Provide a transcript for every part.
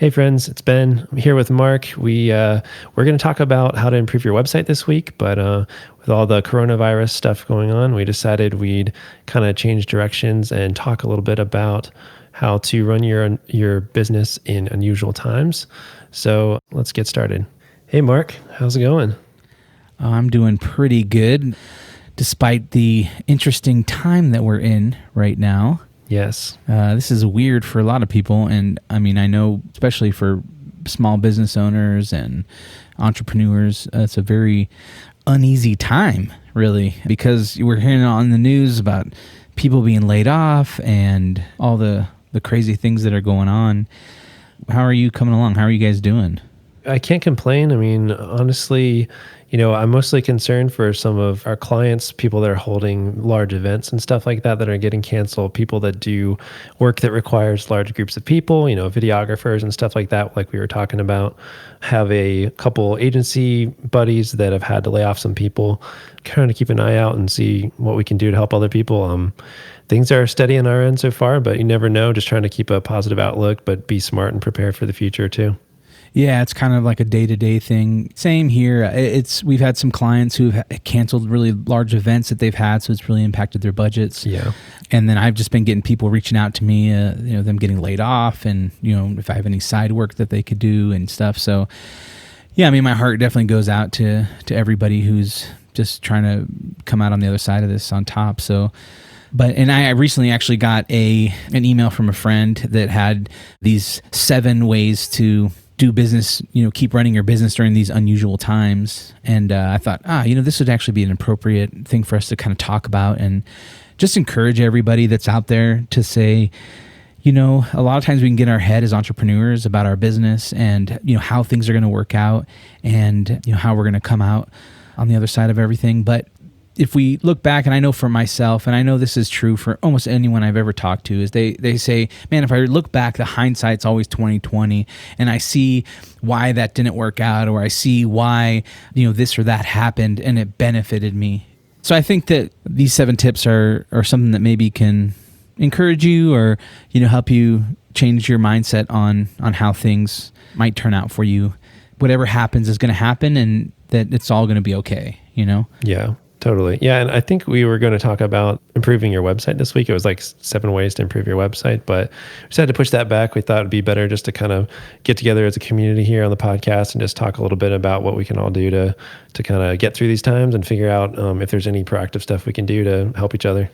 Hey friends, it's Ben. I'm here with Mark. We're going to talk about how to improve your website this week, but with all the coronavirus stuff going on, we decided we'd kind of change directions and talk a little bit about how to run your business in unusual times. So let's get started. Hey Mark, how's it going? I'm doing pretty good, despite the interesting time that we're in right now. Yes. This is weird for a lot of people. And I mean, I know, especially for small business owners and entrepreneurs, it's a very uneasy time, really, because we're hearing on the news about people being laid off and all the crazy things that are going on. How are you coming along? How are you guys doing? I can't complain. I mean, honestly, I'm mostly concerned for some of our clients, people that are holding large events and stuff like that are getting canceled, people that do work that requires large groups of people, videographers and stuff like that, like we were talking about. Have a couple agency buddies that have had to lay off some people, kind of keep an eye out and see what we can do to help other people. Things are steady on our end so far, but you never know, just trying to keep a positive outlook, but be smart and prepare for the future too. Yeah, it's kind of like a day-to-day thing. Same here. We've had some clients who've canceled really large events that they've had, so it's really impacted their budgets. Yeah. And then I've just been getting people reaching out to me, them getting laid off, and if I have any side work that they could do and stuff. So, yeah, I mean, my heart definitely goes out to everybody who's just trying to come out on the other side of this on top. So. And I recently actually got an email from a friend that had these 7 ways to do business, keep running your business during these unusual times. And I thought, this would actually be an appropriate thing for us to kind of talk about and just encourage everybody that's out there to say, a lot of times we can get in our head as entrepreneurs about our business and, how things are going to work out and, how we're going to come out on the other side of everything. But if we look back, and I know for myself, and I know this is true for almost anyone I've ever talked to, is they say, man, if I look back, the hindsight's always 20/20, and I see why that didn't work out, or I see why this or that happened, and it benefited me. So I think that these 7 tips are something that maybe can encourage you, or help you change your mindset on how things might turn out for you. Whatever happens is going to happen, and that it's all going to be okay. Yeah. Totally. Yeah. And I think we were going to talk about improving your website this week. It was like 7 ways to improve your website, but we decided to push that back. We thought it'd be better just to kind of get together as a community here on the podcast and just talk a little bit about what we can all do to kind of get through these times and figure out if there's any proactive stuff we can do to help each other.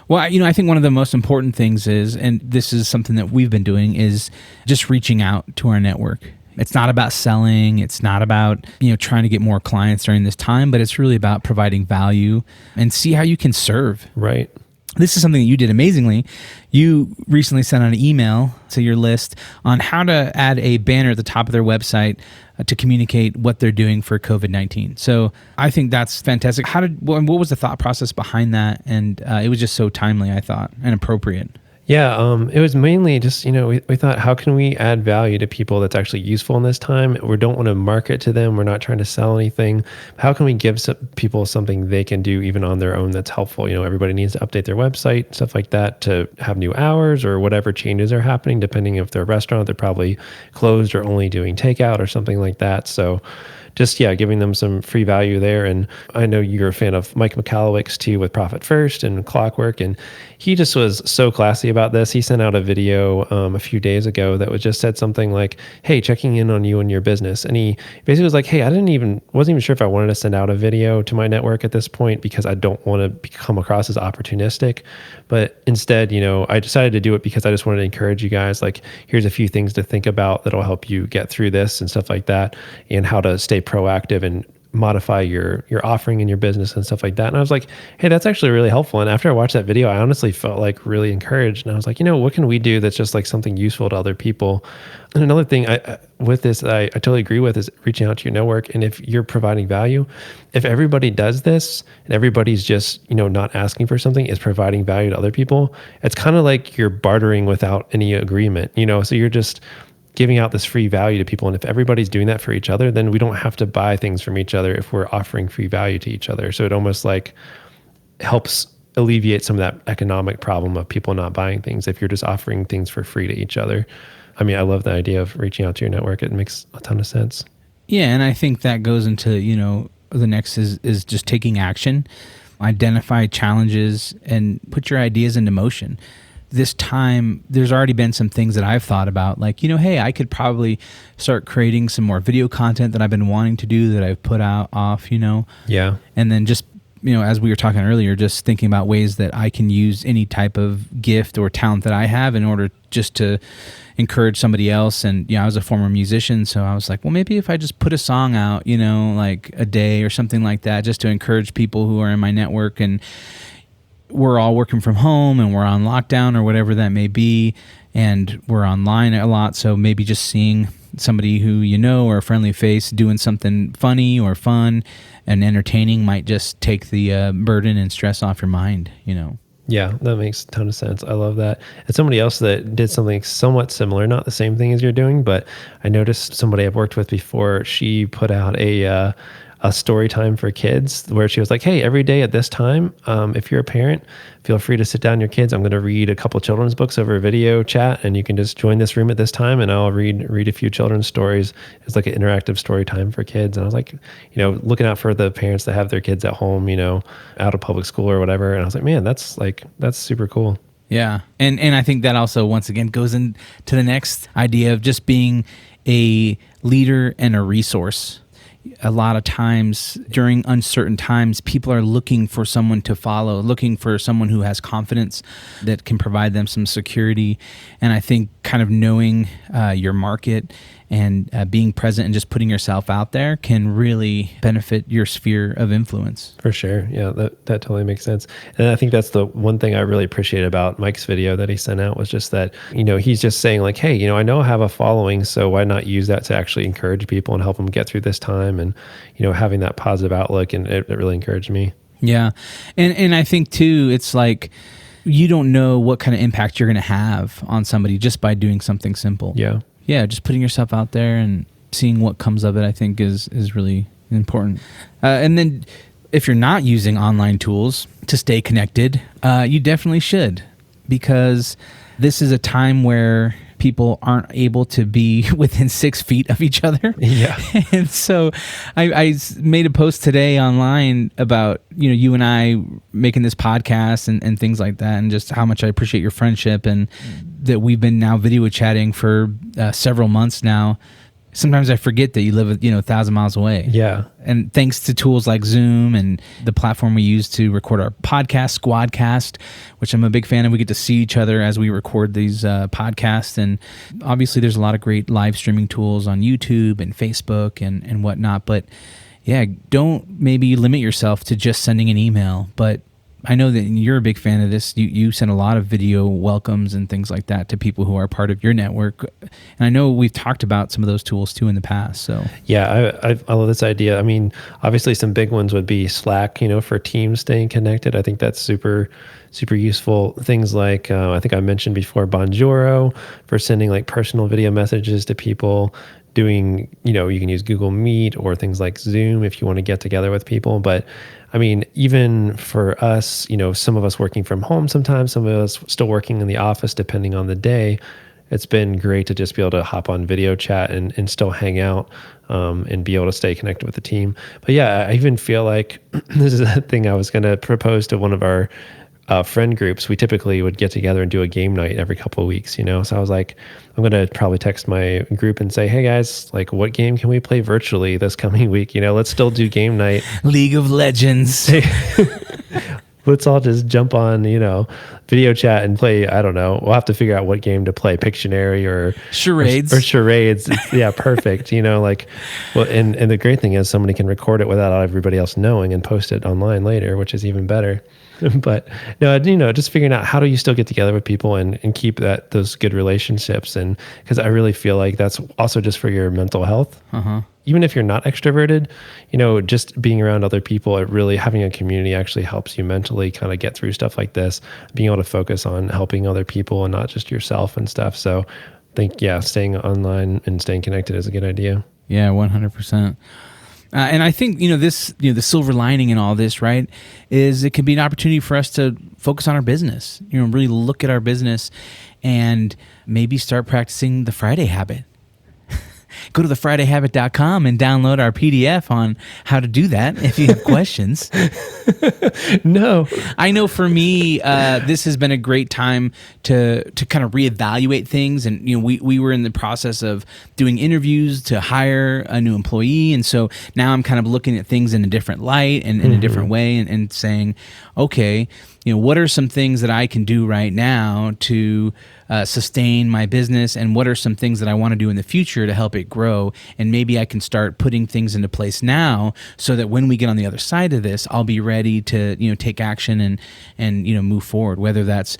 Well, I think one of the most important things is, and this is something that we've been doing, is just reaching out to our network. It's not about selling. It's not about, trying to get more clients during this time, but it's really about providing value and see how you can serve. Right. This is something that you did amazingly. You recently sent out an email to your list on how to add a banner at the top of their website to communicate what they're doing for COVID-19. So I think that's fantastic. What was the thought process behind that? And it was just so timely, I thought, and appropriate. Yeah, it was mainly just, we thought, how can we add value to people that's actually useful in this time? We don't want to market to them. We're not trying to sell anything. How can we give people something they can do even on their own that's helpful? Everybody needs to update their website, stuff like that, to have new hours or whatever changes are happening, depending if they're a restaurant, they're probably closed or only doing takeout or something like that. So just, giving them some free value there. And I know you're a fan of Mike McCallowic's too, with Profit First and Clockwork. And he just was so classy about this. He sent out a video a few days ago that was just said something like, hey, checking in on you and your business. And he basically was like, hey, wasn't even sure if I wanted to send out a video to my network at this point because I don't want to come across as opportunistic. But instead, I decided to do it because I just wanted to encourage you guys, like, here's a few things to think about that'll help you get through this and stuff like that, and how to stay proactive and modify your offering in your business and stuff like that. And I was like, hey, that's actually really helpful. And after I watched that video, I honestly felt like really encouraged. And I was like, what can we do that's just like something useful to other people? And another thing with this, I totally agree with, is reaching out to your network. And if you're providing value, if everybody does this and everybody's just, not asking for something, is providing value to other people, it's kind of like you're bartering without any agreement, so you're just giving out this free value to people. And if everybody's doing that for each other, then we don't have to buy things from each other if we're offering free value to each other. So it almost like helps alleviate some of that economic problem of people not buying things if you're just offering things for free to each other. I mean, I love the idea of reaching out to your network. It makes a ton of sense. Yeah, and I think that goes into, the next is just taking action, identify challenges, and put your ideas into motion. This time, there's already been some things that I've thought about, like, hey, I could probably start creating some more video content that I've been wanting to do that I've put out off, Yeah. and then just, as we were talking earlier, just thinking about ways that I can use any type of gift or talent that I have in order just to encourage somebody else. And, I was a former musician, so I was like, well, maybe if I just put a song out, like a day or something like that, just to encourage people who are in my network. And we're all working from home and we're on lockdown or whatever that may be, and we're online a lot. So maybe just seeing somebody who or a friendly face doing something funny or fun and entertaining might just take the burden and stress off your mind. Yeah, that makes a ton of sense. I love that. And somebody else that did something somewhat similar, not the same thing as you're doing, but I noticed somebody I've worked with before, she put out a story time for kids where she was like, hey, every day at this time, if you're a parent, feel free to sit down your kids. I'm going to read a couple children's books over a video chat, and you can just join this room at this time and I'll read a few children's stories. It's like an interactive story time for kids. And I was like, looking out for the parents that have their kids at home, out of public school or whatever. And I was like, man, that's super cool. Yeah. And I think that also, once again, goes into the next idea of just being a leader and a resource. A lot of times during uncertain times, people are looking for someone to follow, looking for someone who has confidence that can provide them some security. And I think kind of knowing your market and being present and just putting yourself out there can really benefit your sphere of influence. For sure. Yeah, that totally makes sense. And I think that's the one thing I really appreciate about Mike's video that he sent out was just that, he's just saying like, hey, I know I have a following, so why not use that to actually encourage people and help them get through this time, and, having that positive outlook. And it really encouraged me. Yeah. And I think too, it's like, you don't know what kind of impact you're going to have on somebody just by doing something simple. Yeah. Yeah, just putting yourself out there and seeing what comes of it, I think is really important. And then if you're not using online tools to stay connected, you definitely should, because this is a time where people aren't able to be within 6 feet of each other. Yeah. And so I made a post today online about, you and I making this podcast and things like that, and just how much I appreciate your friendship, and that we've been now video chatting for several months now. Sometimes I forget that you live 1,000 miles away. Yeah. And thanks to tools like Zoom and the platform we use to record our podcast, Squadcast, which I'm a big fan of, we get to see each other as we record these podcasts. And obviously there's a lot of great live streaming tools on YouTube and Facebook and whatnot. But yeah, don't maybe limit yourself to just sending an email. But I know that you're a big fan of this. You send a lot of video welcomes and things like that to people who are part of your network. And I know we've talked about some of those tools too in the past. So yeah, I love this idea. I mean, obviously some big ones would be Slack, for teams staying connected. I think that's super, super useful. Things like, I think I mentioned before, Bonjoro for sending like personal video messages to people. Doing, you can use Google Meet or things like Zoom if you want to get together with people. But I mean, even for us, some of us working from home sometimes, some of us still working in the office, depending on the day, it's been great to just be able to hop on video chat and still hang out and be able to stay connected with the team. But yeah, I even feel like this is a thing I was going to propose to one of our friend groups. We typically would get together and do a game night every couple of weeks, So I was like, I'm going to probably text my group and say, hey guys, like what game can we play virtually this coming week? Let's still do game night. League of Legends. Let's all just jump on, video chat and play. I don't know. We'll have to figure out what game to play, Pictionary or charades. Or charades. Yeah, perfect. Well, and the great thing is somebody can record it without everybody else knowing and post it online later, which is even better. But no, just figuring out how do you still get together with people and keep those good relationships. And because I really feel like that's also just for your mental health. Uh-huh. Even if you're not extroverted, just being around other people, it really having a community actually helps you mentally kind of get through stuff like this, being able to focus on helping other people and not just yourself and stuff. So I think, staying online and staying connected is a good idea. Yeah, 100%. And I think, this, the silver lining in all this, right, is it can be an opportunity for us to focus on our business, really look at our business and maybe start practicing the Friday habit. Go to thefridayhabit.com and download our PDF on how to do that if you have questions. No. I know for me, this has been a great time to kind of reevaluate things. And, we were in the process of doing interviews to hire a new employee. And so now I'm kind of looking at things in a different light and in a different way and saying, okay, what are some things that I can do right now to sustain my business, and what are some things that I want to do in the future to help it grow? And maybe I can start putting things into place now so that when we get on the other side of this, I'll be ready to take action and move forward. Whether that's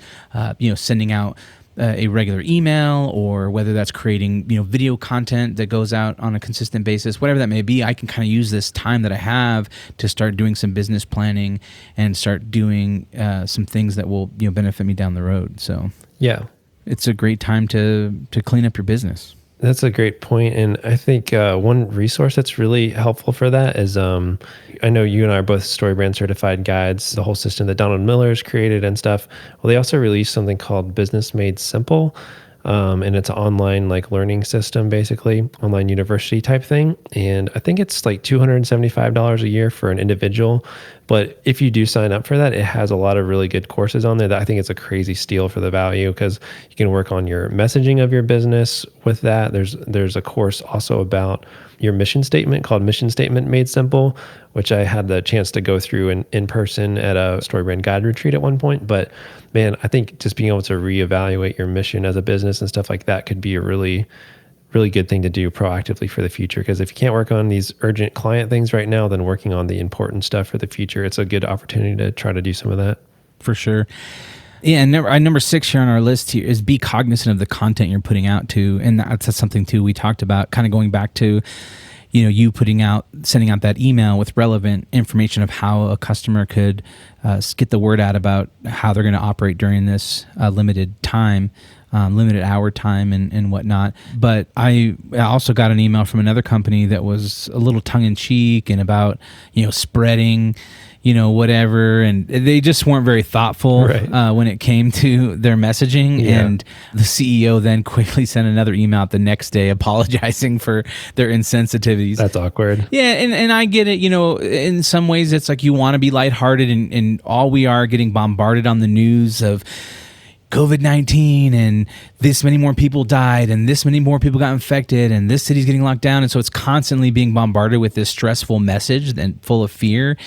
sending out a regular email, or whether that's creating video content that goes out on a consistent basis, whatever that may be, I can kind of use this time that I have to start doing some business planning and start doing some things that will benefit me down the road. So yeah, it's a great time to clean up your business. That's a great point. And I think one resource that's really helpful for that is I know you and I are both StoryBrand certified guides, the whole system that Donald Miller's created and stuff. Well, they also released something called Business Made Simple. And it's an online learning system, basically online university type thing. And I think it's like $275 a year for an individual. But if you do sign up for that, it has a lot of really good courses on there that I think it's a crazy steal for the value, because you can work on your messaging of your business with that. There's a course also about your mission statement called Mission Statement Made Simple, which I had the chance to go through in person at a StoryBrand guide retreat at one point. But man, I think just being able to reevaluate your mission as a business and stuff like that could be a really, really good thing to do proactively for the future. Because if you can't work on these urgent client things right now, then working on the important stuff for the future, it's a good opportunity to try to do some of that. For sure. Yeah, and number 6 here on our list here is be cognizant of the content you're putting out too. And that's something too we talked about, kind of going back to, you sending out that email with relevant information of how a customer could get the word out about how they're going to operate during this limited time, limited hour time and whatnot. But I also got an email from another company that was a little tongue in cheek and about, spreading, whatever. And they just weren't very thoughtful when it came to their messaging. Yeah. And the CEO then quickly sent another email out the next day apologizing for their insensitivities. That's awkward. Yeah. And I get it. In some ways it's like you want to be lighthearted, and all we are getting bombarded on the news of COVID-19 and this many more people died and this many more people got infected and this city's getting locked down. And so it's constantly being bombarded with this stressful message and full of fear.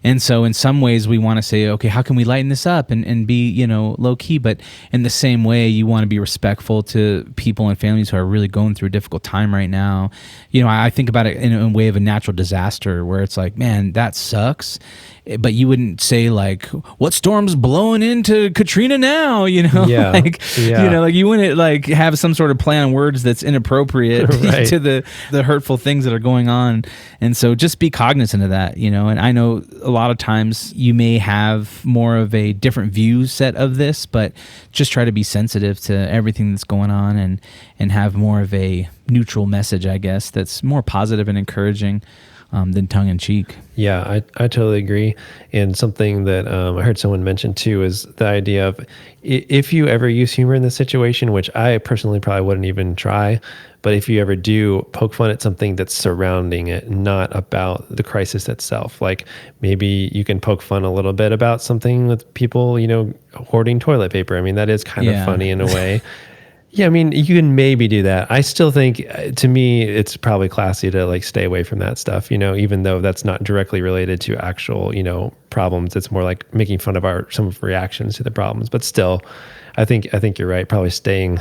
And so in some ways we want to say, okay, how can we lighten this up and be, low key? But in the same way, you want to be respectful to people and families who are really going through a difficult time right now. I think about it in a way of a natural disaster where it's like, man, that sucks. But you wouldn't say like, what storm's blowing into Katrina now? Yeah. Like you wouldn't like have some sort of play on words that's inappropriate to the hurtful things that are going on. And so just be cognizant of that, and I know a lot of times you may have more of a different view set of this, but just try to be sensitive to everything that's going on and have more of a neutral message, I guess, that's more positive and encouraging than tongue in cheek. Yeah, I totally agree. And something that I heard someone mention too is the idea of if you ever use humor in this situation, which I personally probably wouldn't even try, but if you ever do, poke fun at something that's surrounding it, not about the crisis itself. Like maybe you can poke fun a little bit about something with people, hoarding toilet paper. I mean, that is kind of funny in a way. Yeah, I mean, you can maybe do that. I still think, to me, it's probably classy to stay away from that stuff, even though that's not directly related to actual, problems. It's more like making fun of some of our reactions to the problems. But still, I think you're right. Probably staying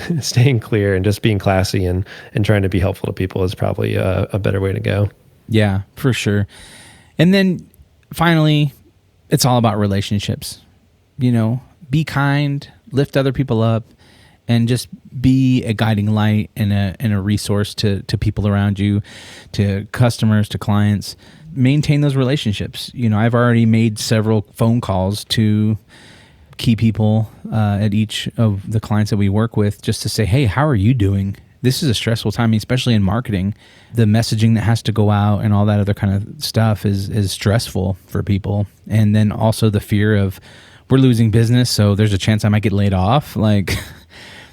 clear and just being classy and trying to be helpful to people is probably a better way to go. Yeah, for sure. And then finally, it's all about relationships. Be kind, lift other people up, and just be a guiding light and a resource to people around you, to customers, to clients. Maintain those relationships. I've already made several phone calls to key people at each of the clients that we work with just to say, hey, how are you doing this is a stressful time, I mean, especially in marketing. The messaging that has to go out and all that other kind of stuff is stressful for people. And then also the fear of we're losing business, so there's a chance I might get laid off. Like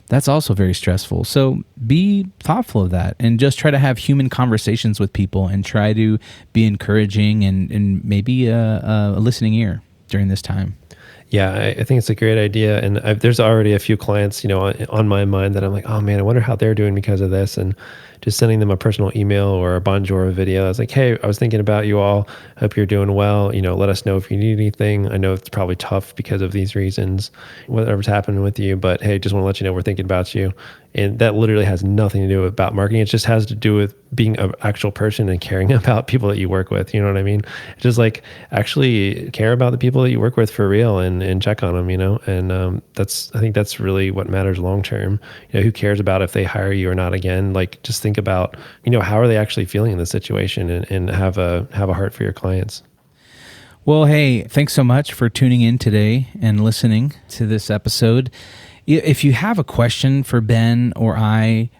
that's also very stressful. So be thoughtful of that and just try to have human conversations with people and try to be encouraging and maybe a listening ear during this time. Yeah, I think it's a great idea, and there's already a few clients, on my mind that I'm like, oh man, I wonder how they're doing because of this, and just sending them a personal email or a bonjour video. I was like, hey, I was thinking about you all. Hope you're doing well. Let us know if you need anything. I know it's probably tough because of these reasons, whatever's happening with you, but hey, just want to let you know we're thinking about you. And that literally has nothing to do about marketing. It just has to do with being an actual person and caring about people that you work with. You know what I mean? Just like actually care about the people that you work with for real and check on them, and I think that's really what matters long term. Who cares about if they hire you or not again? Like just think about, how are they actually feeling in this situation, and have a heart for your clients. Well, hey, thanks so much for tuning in today and listening to this episode. If you have a question for Ben or I,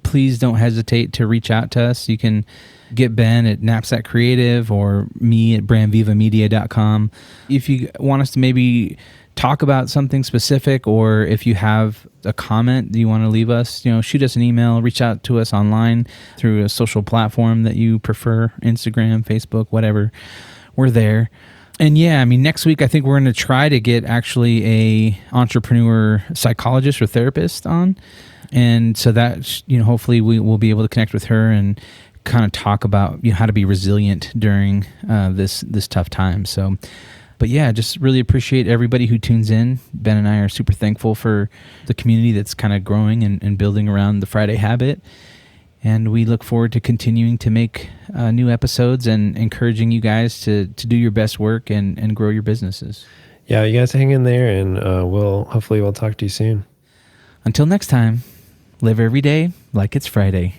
please don't hesitate to reach out to us. You can get Ben at Knapsack Creative or me at brandvivamedia.com. If you want us to maybe talk about something specific, or if you have a comment that you want to leave us, shoot us an email, reach out to us online through a social platform that you prefer, Instagram, Facebook, whatever. We're there. And yeah, I mean, next week, I think we're going to try to get actually a entrepreneur psychologist or therapist on. And so that, hopefully we will be able to connect with her and kind of talk about, how to be resilient during this tough time. So, but yeah, just really appreciate everybody who tunes in. Ben and I are super thankful for the community that's kind of growing and building around the Friday Habit. And we look forward to continuing to make new episodes and encouraging you guys to do your best work and grow your businesses. Yeah, you guys hang in there, and hopefully we'll talk to you soon. Until next time, live every day like it's Friday.